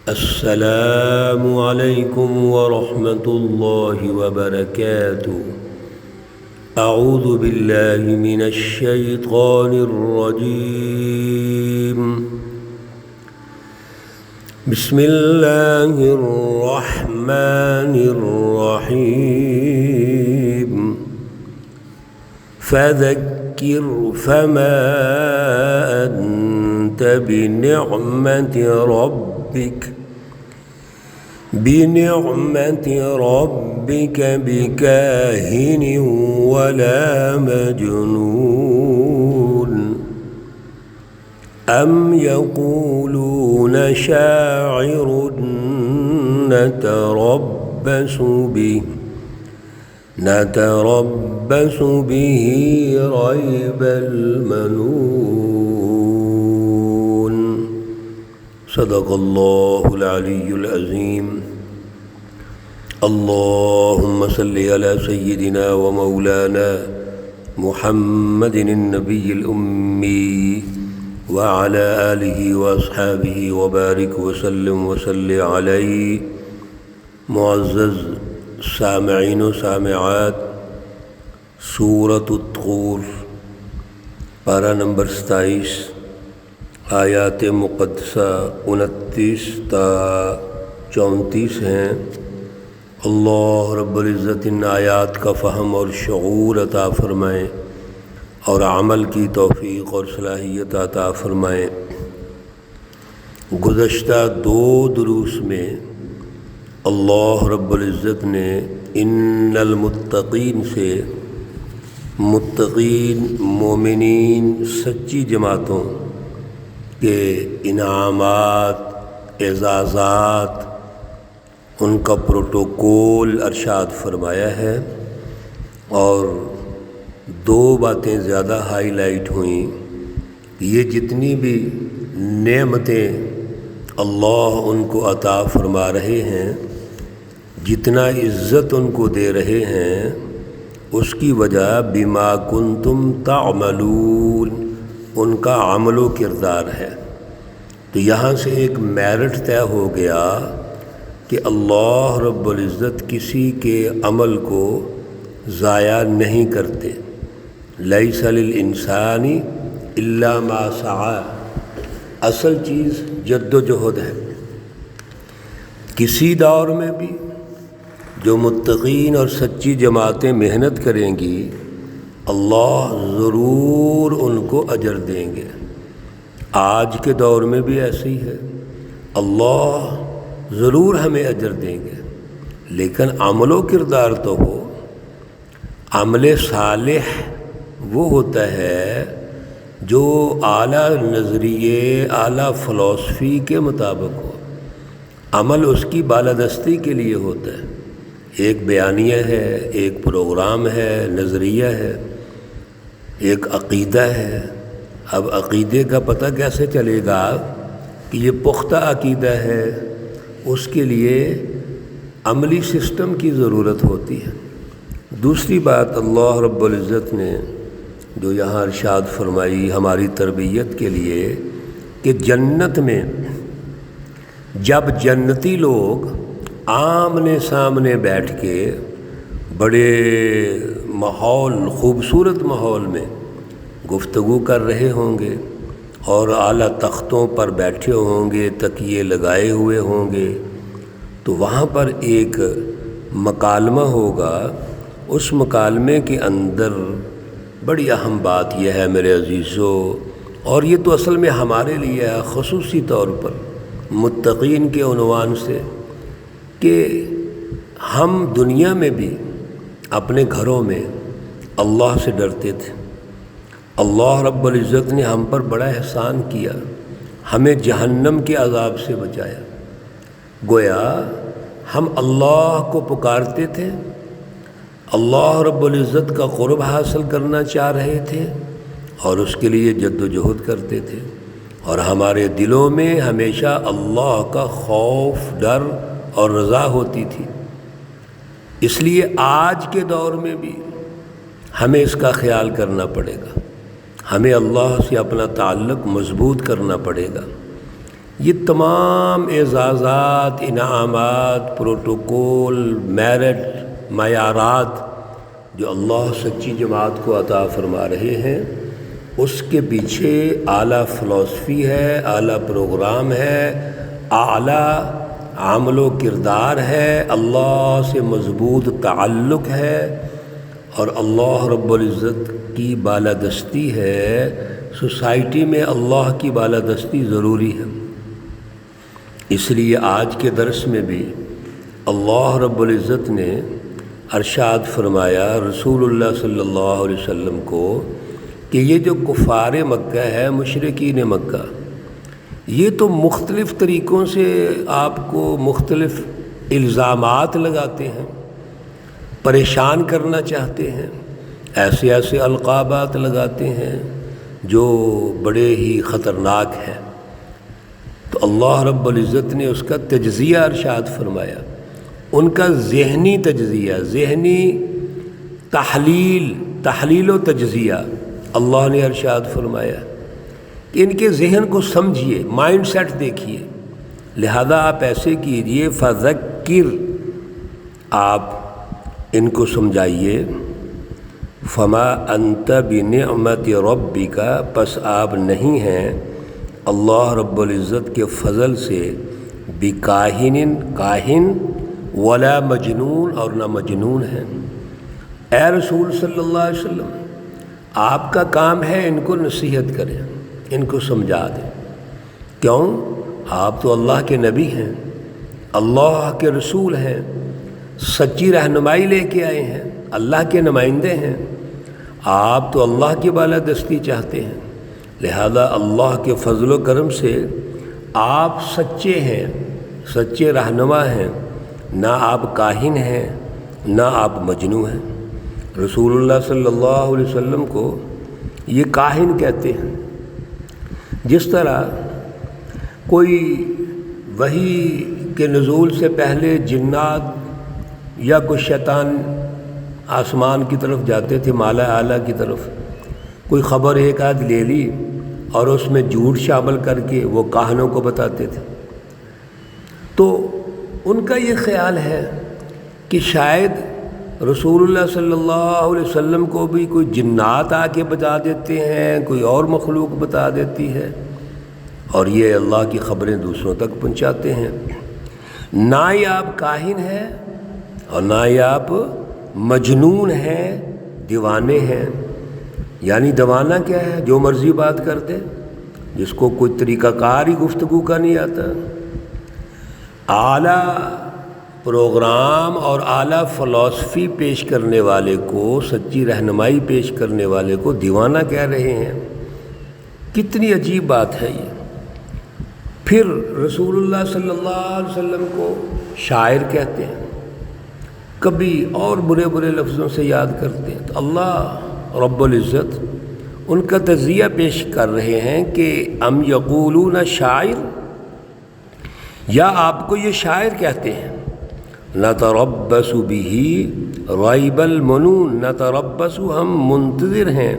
السلام علیکم ورحمۃ اللہ وبرکاتہ۔ اعوذ باللہ من الشیطان الرجیم۔ بسم اللہ الرحمن الرحیم۔ فذکر فما انت بنعمت ربك بكاهن ولا مجنون أم يقولون شاعر نتربص به ريب المنون۔ صدق اللہ العلی العظیم۔ اللہم صل علی سیدنا و مولانا محمد النبی الأمی وعلی آلہ واصحابہ وبارک وسلم وصلی علیہ۔ معزز سامعین و سامعات، سورۃ الطور پارہ نمبر 27، آیات مقدسہ 29 تا 34 ہیں۔ اللہ رب العزت ان آیات کا فہم اور شعور عطا فرمائیں اور عمل کی توفیق اور صلاحیت عطا فرمائیں۔ گزشتہ 2 دروس میں اللہ رب العزت نے ان المتقین سے متقین مومنین سچی جماعتوں کے انعامات، اعزازات، ان کا پروٹوکول ارشاد فرمایا ہے، اور 2 باتیں زیادہ ہائی لائٹ ہوئیں۔ یہ جتنی بھی نعمتیں اللہ ان کو عطا فرما رہے ہیں، جتنا عزت ان کو دے رہے ہیں، اس کی وجہ بما کنتم تعملون، ان کا عمل و کردار ہے۔ تو یہاں سے ایک میرٹ طے ہو گیا کہ اللہ رب العزت کسی کے عمل کو ضائع نہیں کرتے۔ لیس للانسان الا ما سعی، اصل چیز جد و جہد ہے۔ کسی دور میں بھی جو متقین اور سچی جماعتیں محنت کریں گی، اللہ ضرور ان کو اجر دیں گے۔ آج کے دور میں بھی ایسے ہی ہے، اللہ ضرور ہمیں اجر دیں گے، لیکن عمل و کردار تو ہو۔ عمل صالح وہ ہوتا ہے جو اعلیٰ نظریے، اعلیٰ فلسفی کے مطابق ہو۔ عمل اس کی بالادستی کے لیے ہوتا ہے، ایک بیانیہ ہے، ایک پروگرام ہے، نظریہ ہے، ایک عقیدہ ہے۔ اب عقیدے کا پتہ کیسے چلے گا کہ یہ پختہ عقیدہ ہے؟ اس کے لیے عملی سسٹم کی ضرورت ہوتی ہے۔ دوسری بات اللہ رب العزت نے جو یہاں ارشاد فرمائی ہماری تربیت کے لیے، کہ جنت میں جب جنتی لوگ آمنے سامنے بیٹھ کے بڑے ماحول، خوبصورت ماحول میں گفتگو کر رہے ہوں گے اور اعلیٰ تختوں پر بیٹھے ہوں گے، تکیے لگائے ہوئے ہوں گے، تو وہاں پر ایک مکالمہ ہوگا۔ اس مکالمے کے اندر بڑی اہم بات یہ ہے میرے عزیزو، اور یہ تو اصل میں ہمارے لیے ہے خصوصی طور پر متقین کے عنوان سے، کہ ہم دنیا میں بھی اپنے گھروں میں اللہ سے ڈرتے تھے۔ اللہ رب العزت نے ہم پر بڑا احسان کیا، ہمیں جہنم کے عذاب سے بچایا۔ گویا ہم اللہ کو پکارتے تھے، اللہ رب العزت کا قرب حاصل کرنا چاہ رہے تھے، اور اس کے لیے جد و جہد کرتے تھے، اور ہمارے دلوں میں ہمیشہ اللہ کا خوف، ڈر اور رضا ہوتی تھی۔ اس لیے آج کے دور میں بھی ہمیں اس کا خیال کرنا پڑے گا، ہمیں اللہ سے اپنا تعلق مضبوط کرنا پڑے گا، یہ تمام اعزازات، انعامات، پروٹوکول، میرٹ، معیارات جو اللہ سچی جماعت کو عطا فرما رہے ہیں، اس کے پیچھے اعلیٰ فلسفی ہے، اعلیٰ پروگرام ہے، اعلیٰ عمل و کردار ہے، اللہ سے مضبوط تعلق ہے، اور اللہ رب العزت کی بالادستی ہے۔ سوسائٹی میں اللہ کی بالادستی ضروری ہے۔ اس لیے آج کے درس میں بھی اللہ رب العزت نے ارشاد فرمایا رسول اللہ صلی اللہ علیہ وسلم کو کہ یہ جو کفار مکہ ہے، مشرکین مکہ، یہ تو مختلف طریقوں سے آپ کو مختلف الزامات لگاتے ہیں، پریشان کرنا چاہتے ہیں، ایسے ایسے القابات لگاتے ہیں جو بڑے ہی خطرناک ہیں۔ تو اللہ رب العزت نے اس کا تجزیہ ارشاد فرمایا، ان کا ذہنی تجزیہ، ذہنی تحلیل و تجزیہ اللہ نے ارشاد فرمایا کہ ان کے ذہن کو سمجھیے، مائنڈ سیٹ دیکھیے، لہذا آپ ایسے کیجئے، فذکر، آپ ان کو سمجھائیے، فما انت بنعمت ربک، پس آپ نہیں ہیں اللہ رب العزت کے فضل سے بکاہن، کاہن، ولا مجنون، اور نہ مجنون ہیں۔ اے رسول صلی اللہ علیہ وسلم، آپ کا کام ہے ان کو نصیحت کریں، ان کو سمجھا دیں۔ کیوں؟ آپ تو اللہ کے نبی ہیں، اللہ کے رسول ہیں، سچی رہنمائی لے کے آئے ہیں، اللہ کے نمائندے ہیں، آپ تو اللہ کی بالادستی چاہتے ہیں، لہذا اللہ کے فضل و کرم سے آپ سچے ہیں، سچے رہنما ہیں، نہ آپ کاہن ہیں، نہ آپ مجنون ہیں۔ رسول اللہ صلی اللہ علیہ وسلم کو یہ کاہن کہتے ہیں۔ جس طرح کوئی وحی کے نزول سے پہلے جنات یا کوئی شیطان آسمان کی طرف جاتے تھے، مالا اعلیٰ کی طرف، کوئی خبر ایک آدھ لے لی اور اس میں جھوٹ شامل کر کے وہ کاہنوں کو بتاتے تھے، تو ان کا یہ خیال ہے کہ شاید رسول اللہ صلی اللہ علیہ وسلم کو بھی کوئی جنات آ کے بتا دیتے ہیں، کوئی اور مخلوق بتا دیتی ہے، اور یہ اللہ کی خبریں دوسروں تک پہنچاتے ہیں۔ نہ ہی آپ کاہن ہیں اور نہ ہی آپ مجنون ہیں، دیوانے ہیں۔ یعنی دیوانہ کیا ہے؟ جو مرضی بات کرتے، جس کو کوئی طریقہ کار ہی گفتگو کا نہیں آتا۔ اعلیٰ پروگرام اور اعلیٰ فلسفی پیش کرنے والے کو، سچی رہنمائی پیش کرنے والے کو دیوانہ کہہ رہے ہیں۔ کتنی عجیب بات ہے یہ۔ پھر رسول اللہ صلی اللہ علیہ وسلم کو شاعر کہتے ہیں، کبھی اور برے برے لفظوں سے یاد کرتے ہیں۔ تو اللہ رب العزت ان کا تجزیہ پیش کر رہے ہیں کہ ام یقولون شاعر، یا آپ کو یہ شاعر کہتے ہیں۔ نتربص بہ ریب المنون، نتربص، ہم منتظر ہیں،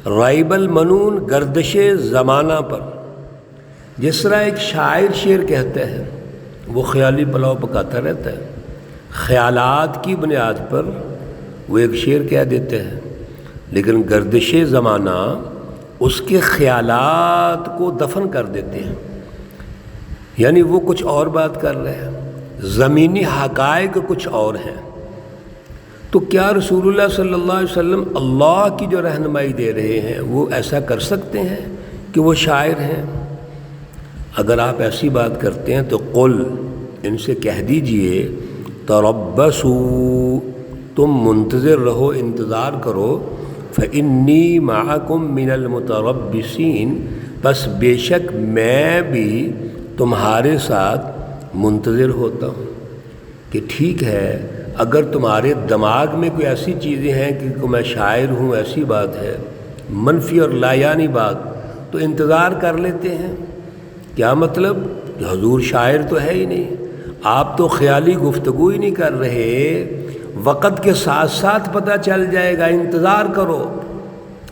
ریب المنون، گردش زمانہ پر۔ جس طرح ایک شاعر شعر کہتا ہے، وہ خیالی پلاؤ پکاتا رہتا ہے، خیالات کی بنیاد پر وہ ایک شعر کہہ دیتے ہیں، لیکن گردش زمانہ اس کے خیالات کو دفن کر دیتے ہیں، یعنی وہ کچھ اور بات کر رہے ہیں، زمینی حقائق کچھ اور ہیں۔ تو کیا رسول اللہ صلی اللہ علیہ وسلم اللہ کی جو رہنمائی دے رہے ہیں وہ ایسا کر سکتے ہیں کہ وہ شاعر ہیں؟ اگر آپ ایسی بات کرتے ہیں تو قل، ان سے کہہ دیجئے، تربصوا، تم منتظر رہو، انتظار کرو، فإنی معکم من المتربصین، بس بے شک میں بھی تمہارے ساتھ منتظر ہوتا ہوں۔ کہ ٹھیک ہے، اگر تمہارے دماغ میں کوئی ایسی چیزیں ہیں کہ میں شاعر ہوں، ایسی بات ہے، منفی اور لایانی بات، تو انتظار کر لیتے ہیں۔ کیا مطلب؟ کہ حضور شاعر تو ہے ہی نہیں، آپ تو خیالی گفتگو ہی نہیں کر رہے، وقت کے ساتھ ساتھ پتہ چل جائے گا، انتظار کرو،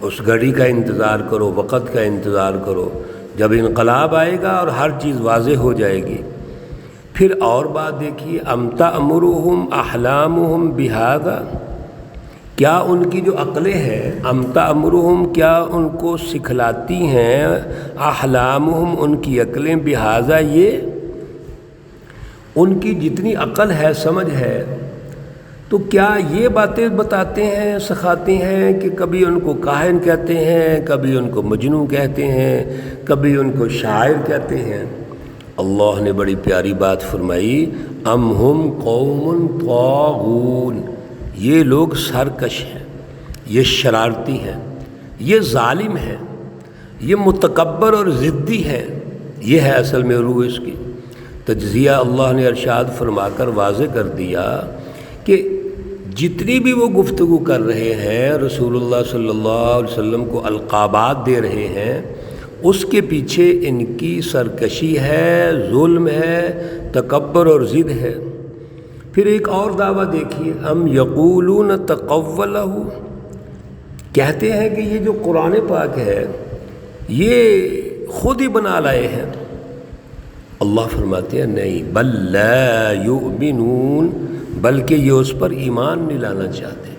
اس گھڑی کا انتظار کرو، وقت کا انتظار کرو، جب انقلاب آئے گا اور ہر چیز واضح ہو جائے گی۔ پھر اور بات دیکھیے، ام تأمرہم احلامہم بہذا، کیا ان کی جو عقلیں ہیں، ام تأمرہم، کیا ان کو سکھلاتی ہیں، احلامہم، ان کی عقلیں، بہذا، یہ ان کی جتنی عقل ہے، سمجھ ہے، تو کیا یہ باتیں بتاتے ہیں، سکھاتے ہیں کہ کبھی ان کو کاہن کہتے ہیں، کبھی ان کو مجنون کہتے ہیں، کبھی ان کو شاعر کہتے ہیں۔ اللہ نے بڑی پیاری بات فرمائی، ام ہم قوم طاغون، یہ لوگ سرکش ہیں، یہ شرارتی ہیں، یہ ظالم ہیں، یہ متکبر اور ضدی ہیں۔ یہ ہے اصل میں روح اس کی تجزیہ۔ اللہ نے ارشاد فرما کر واضح کر دیا کہ جتنی بھی وہ گفتگو کر رہے ہیں، رسول اللہ صلی اللہ علیہ وسلم کو القابات دے رہے ہیں، اس کے پیچھے ان کی سرکشی ہے، ظلم ہے، تکبر اور ضد ہے۔ پھر ایک اور دعویٰ دیکھیے، ام یقولون تقولہ، کہتے ہیں کہ یہ جو قرآن پاک ہے یہ خود ہی بنا لائے ہیں۔ اللہ فرماتے ہیں نہیں، بل لا یؤمنون، بلکہ یہ اس پر ایمان نہیں لانا چاہتے۔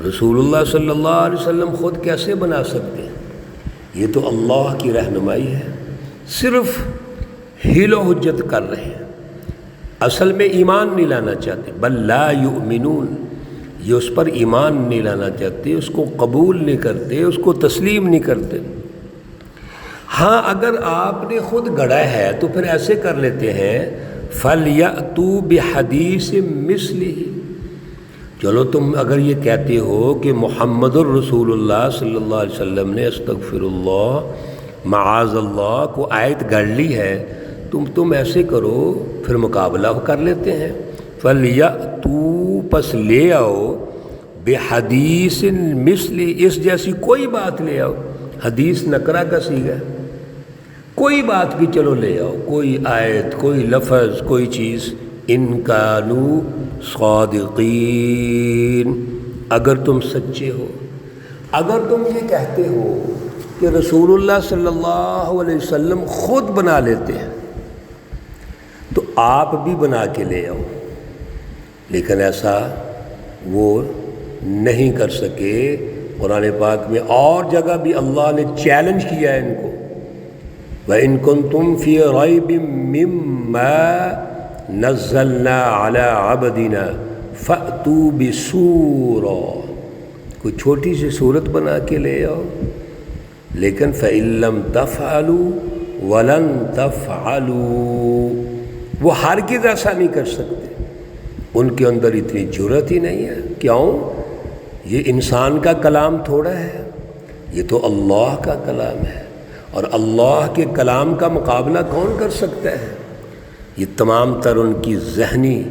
رسول اللہ صلی اللہ علیہ وسلم خود کیسے بنا سکتے ہیں؟ یہ تو اللہ کی رہنمائی ہے، صرف حیل و حجت کر رہے ہیں، اصل میں ایمان نہیں لانا چاہتے۔ بل لا یؤمنون، یہ اس پر ایمان نہیں لانا چاہتے، اس کو قبول نہیں کرتے، اس کو تسلیم نہیں کرتے۔ ہاں اگر آپ نے خود گڑھا ہے تو پھر ایسے کر لیتے ہیں، فَلْيَأْتُوا بِحَدِيثٍ مِثْلِهِ، چلو تم اگر یہ کہتے ہو کہ محمد الرسول اللہ صلی اللہ علیہ وسلم نے استغفر اللہ معاذ اللہ کو آیت گڑھ لی ہے، تم ایسے کرو، پھر مقابلہ کر لیتے ہیں۔ فَلْيَأْتُوا، پس لے آؤ، بِحَدِيثٍ مِثْلِهِ، اس جیسی کوئی بات لے آؤ۔ حدیث نکرہ کا صیغہ ہے، کوئی بات بھی چلو لے آؤ، کوئی آیت، کوئی لفظ، کوئی چیز، ان کانوا صادقین، اگر تم سچے ہو، اگر تم یہ کہتے ہو کہ رسول اللہ صلی اللہ علیہ وسلم خود بنا لیتے ہیں تو آپ بھی بنا کے لے آؤ، لیکن ایسا وہ نہیں کر سکے۔ قرآن پاک میں اور جگہ بھی اللہ نے چیلنج کیا ہے ان کو، وَإِن كُنتُمْ فِي رَيْبٍ مِّمَّا نَزَّلْنَا عَلَىٰ عَبْدِنَا فَأْتُوا بِسُورَةٍ، کوئی چھوٹی سی صورت بنا کے لے آؤ، لیکن فَإِن لَّمْ تَفْعَلُوا وَلَن تَفْعَلُوا، وہ ہرگز ایسا نہیں کر سکتے، ان کے اندر اتنی جرأت ہی نہیں ہے۔ کیوں؟ یہ انسان کا کلام تھوڑا ہے، یہ تو اللہ کا کلام ہے، اور اللہ کے کلام کا مقابلہ کون کر سکتا ہے؟ یہ تمام تر ان کی ذہنی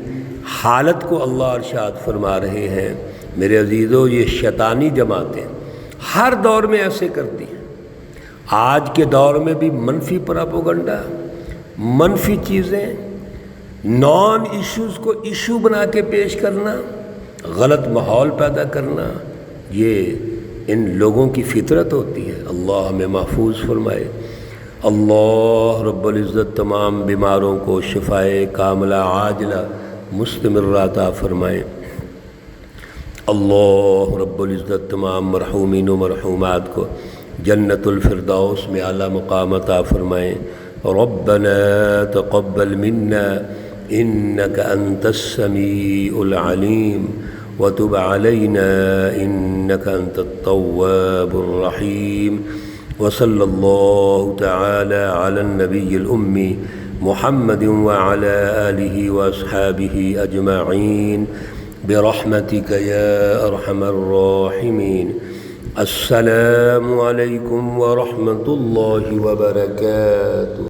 حالت کو اللہ ارشاد فرما رہے ہیں۔ میرے عزیزو، یہ شیطانی جماعتیں ہر دور میں ایسے کرتی ہیں۔ آج کے دور میں بھی منفی پراپوگنڈا، منفی چیزیں، نان ایشوز کو ایشو بنا کے پیش کرنا، غلط ماحول پیدا کرنا، یہ ان لوگوں کی فطرت ہوتی ہے۔ اللہ ہمیں محفوظ فرمائے۔ اللہ رب العزت تمام بیماروں کو شفائے کاملہ عاجلہ مستمرہ عطا فرمائے۔ اللہ رب العزت تمام مرحومین و مرحومات کو جنت الفردوس میں اعلیٰ مقام عطا فرمائے۔ ربنا تقبل منا انك انت السميع العليم وتب علينا انك انت التواب الرحيم، وصلى الله تعالى على النبي الأمي محمد وعلى آله وأصحابه أجمعين برحمتك يا أرحم الراحمين۔ السلام عليكم ورحمة الله وبركاته۔